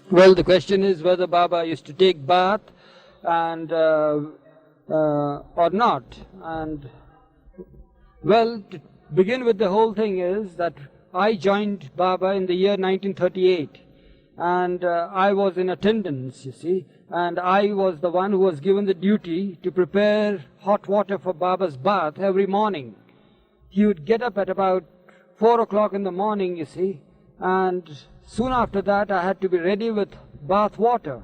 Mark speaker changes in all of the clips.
Speaker 1: Well, the question is whether Baba used to take bath and or not. And well, to begin with, the whole thing is that I joined Baba in the year 1938, and I was in attendance, you see, and I was the one who was given the duty to prepare hot water for Baba's bath every morning. He would get up at about 4 o'clock in the morning, you see, and soon after that I had to be ready with bath water.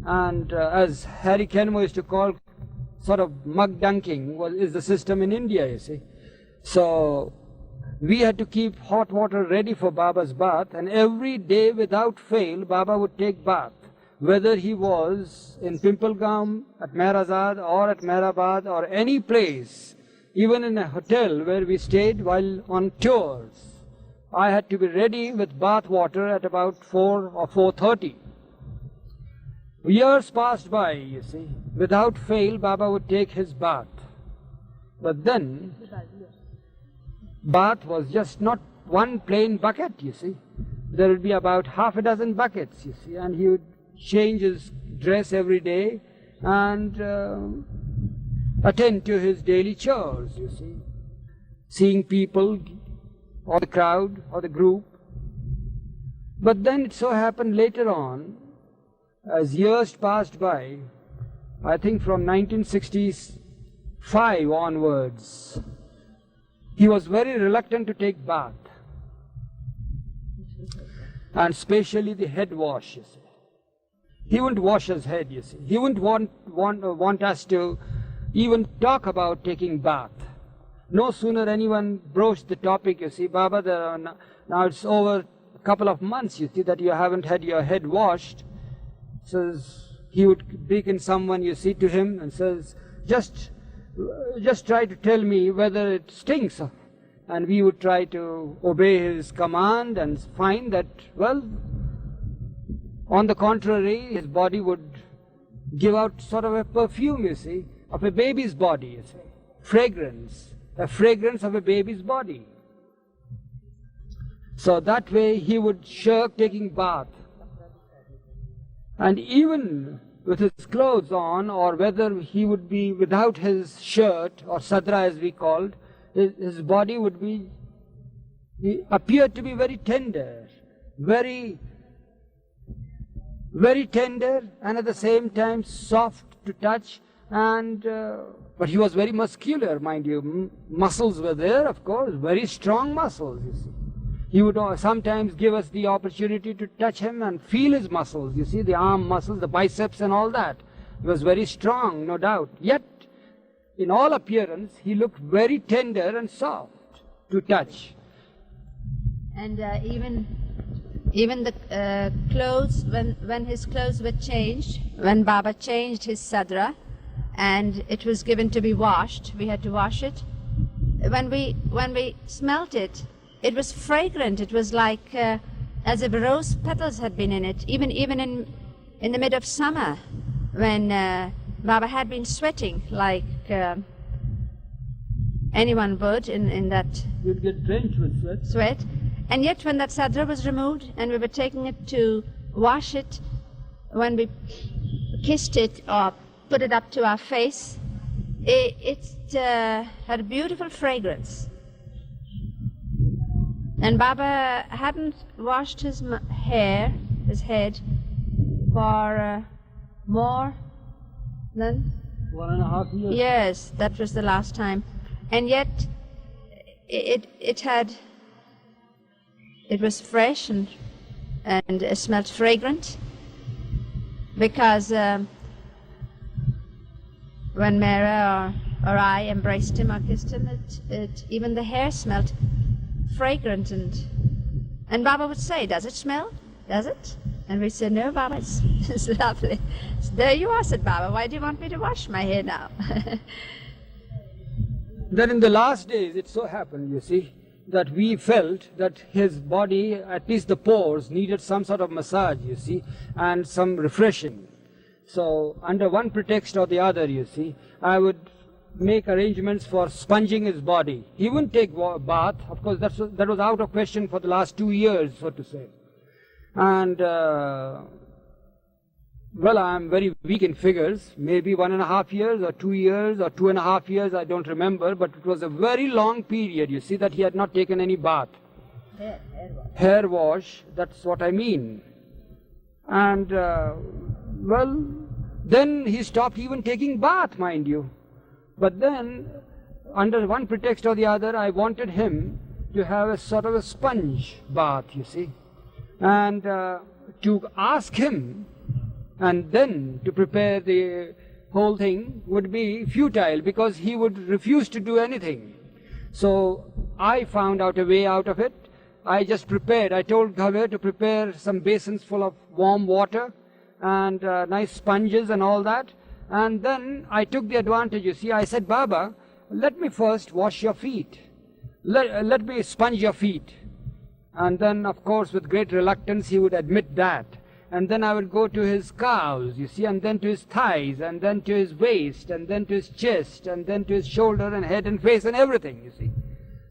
Speaker 1: And as Harry Kenmo used to call, sort of mug dunking is the system in India, you see. So we had to keep hot water ready for Baba's bath, and every day without fail Baba would take bath, whether he was in Pimpalgaon, at Meherazad or at Meherabad or any place, even in a hotel where we stayed while on tours. I had to be ready with bath water at about 4 or 4:30. Years passed by, you see. Without fail, Baba would take his bath. But then, bath was just not one plain bucket, you see. There would be about half a dozen buckets, you see, and he would change his dress every day and attend to his daily chores, you see. Seeing people, or the crowd, or the group. But then it so happened later on, as years passed by, I think from 1965 onwards, he was very reluctant to take bath, and especially the head wash, you see. He wouldn't wash his head, you see. He wouldn't want us to even talk about taking bath. No sooner anyone broached the topic, you see, Baba, now it's over a couple of months, you see, that you haven't had your head washed. Says, he would beckon someone, you see, to him and says, just try to tell me whether it stinks. And we would try to obey his command and find that, well, on the contrary, his body would give out sort of a perfume, you see, of a baby's body, you see, fragrance, a fragrance of a baby's body. So that way he would shirk taking bath. And even with his clothes on, or whether he would be without his shirt, or sadra as we called, his body would be, he appeared to be very tender, very tender, and at the same time soft to touch, and but he was very muscular, mind you. Muscles were there, of course, very strong muscles, you see. He would sometimes give us the opportunity to touch him and feel his muscles, you see, the arm muscles, the biceps and all that. He was very strong, no doubt. Yet, in all appearance, he looked very tender and soft to touch.
Speaker 2: And even the clothes, when his clothes were changed, when Baba changed his sadra, and it was given to be washed, we had to wash it. When we smelt it, it was fragrant. It was like as if rose petals had been in it. Even in the mid of summer, when Baba had been sweating like anyone would in that.
Speaker 1: You'd get drenched with
Speaker 2: sweat. And yet when that sadra was removed and we were taking it to wash it, when we kissed it or put it up to our face, it had a beautiful fragrance. And Baba hadn't washed his head, for more than
Speaker 1: 1.5 years.
Speaker 2: Yes, that was the last time. And yet it was fresh and it smelled fragrant, because when Meher or I embraced him or kissed him, even the hair smelled fragrant, and Baba would say, "Does it smell? Does it?" And we'd say, "No, Baba, it's lovely." So, "There you are," said Baba. "Why do you want me to wash my hair now?"
Speaker 1: Then in the last days, it so happened, you see, that we felt that his body, at least the pores, needed some sort of massage, you see, and some refreshing. So under one pretext or the other, you see, I would make arrangements for sponging his body. He wouldn't take bath, of course, that was out of question for the last 2 years, so to say. And well, I am very weak in figures, maybe 1.5 years or 2 years or 2.5 years, I don't remember, but it was a very long period. You see that he had not taken any bath. Hair wash, that's what I mean. And well, then he stopped even taking bath, mind you. But then, under one pretext or the other, I wanted him to have a sort of a sponge bath, you see. And to ask him and then to prepare the whole thing would be futile, because he would refuse to do anything. So I found out a way out of it. I just prepared. I told Ghaver to prepare some basins full of warm water and nice sponges and all that. And then I took the advantage, you see. I said, Baba, let me first wash your feet. Let me sponge your feet. And then, of course, with great reluctance, he would admit that. And then I would go to his calves, you see, and then to his thighs, and then to his waist, and then to his chest, and then to his shoulder and head and face and everything, you see.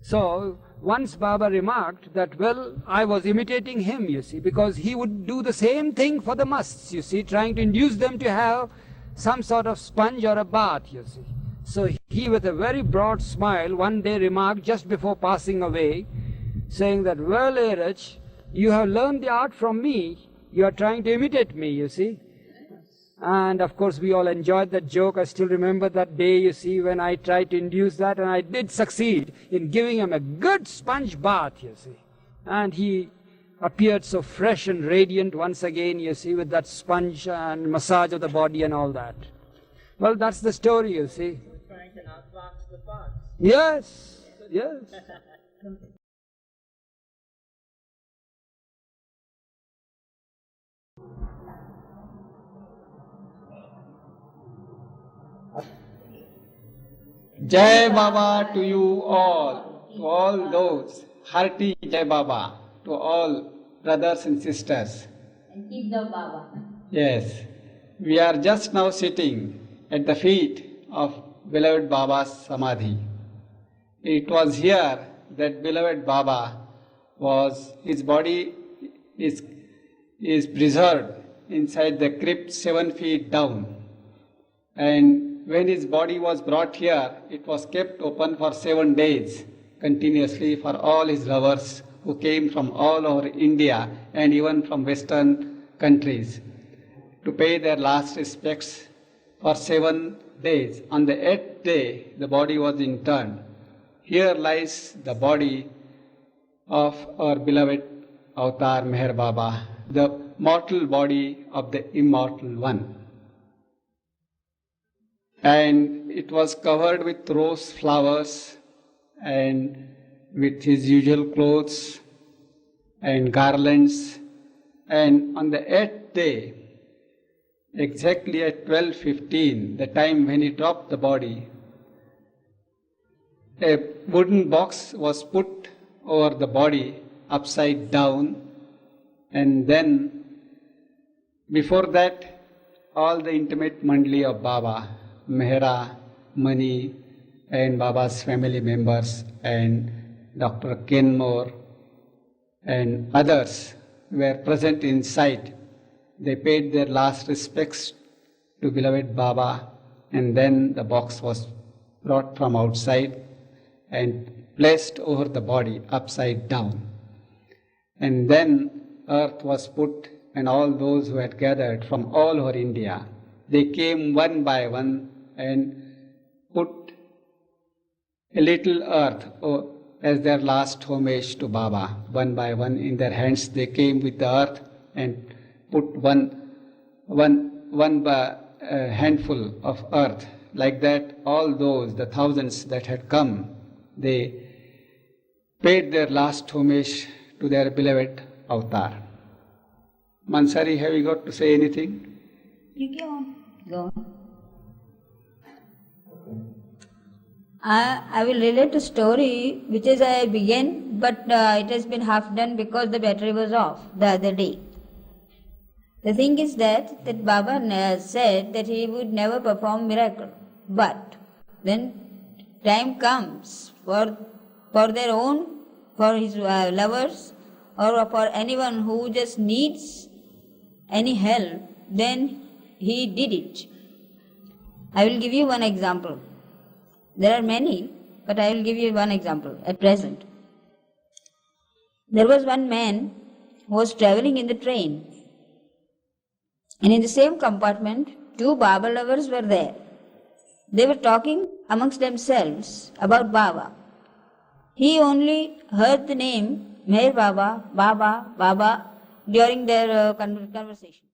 Speaker 1: So once Baba remarked that, well, I was imitating him, you see, because he would do the same thing for the musts, you see, trying to induce them to have some sort of sponge or a bath, you see. So he, with a very broad smile, one day remarked just before passing away, saying that, well, Eruch, you have learned the art from me. You are trying to imitate me, you see. And of course we all enjoyed that joke. I still remember that day, you see, when I tried to induce that, and I did succeed in giving him a good sponge bath, you see. And he appeared so fresh and radiant once again, you see, with that sponge and massage of the body and all that. Well, that's the story, you see.
Speaker 3: Trying to outfox the fox.
Speaker 1: Yes, yes.
Speaker 4: Jai Baba to you all, to all those, hearty Jai Baba, to all brothers and sisters.
Speaker 3: And keep the Baba.
Speaker 4: Yes, we are just now sitting at the feet of beloved Baba's Samadhi. It was here that beloved Baba was, his body is preserved inside the crypt 7 feet down. And when his body was brought here, it was kept open for 7 days continuously for all his lovers who came from all over India and even from Western countries to pay their last respects for 7 days. On the 8th day, the body was interned. Here lies the body of our beloved Avatar Meher Baba, the mortal body of the immortal one. And it was covered with rose flowers and with his usual clothes and garlands. And on the 8th day, exactly at 12:15, the time when he dropped the body, a wooden box was put over the body upside down, and then before that, all the intimate Mandali of Baba, Mehra, Mani, and Baba's family members, and Dr. Kenmore, and others were present inside. They paid their last respects to beloved Baba, and then the box was brought from outside and placed over the body upside down. And then earth was put, and all those who had gathered from all over India, they came one by one and put a little earth as their last homage to Baba. One by one in their hands they came with the earth and put one handful of earth. Like that, all those, the thousands that had come, they paid their last homage to their beloved Avatar. Mansari, have you got to say anything?
Speaker 3: You go on. Go on. I will relate a story which is I began, but it has been half done because the battery was off the other day. The thing is that Baba said that he would never perform miracle, but when time comes for his lovers or for anyone who just needs any help, then he did it. I will give you one example. There are many, but I will give you one example at present. There was one man who was traveling in the train, and in the same compartment, two Baba lovers were there. They were talking amongst themselves about Baba. He only heard the name Meher Baba, Baba, Baba during their conversation.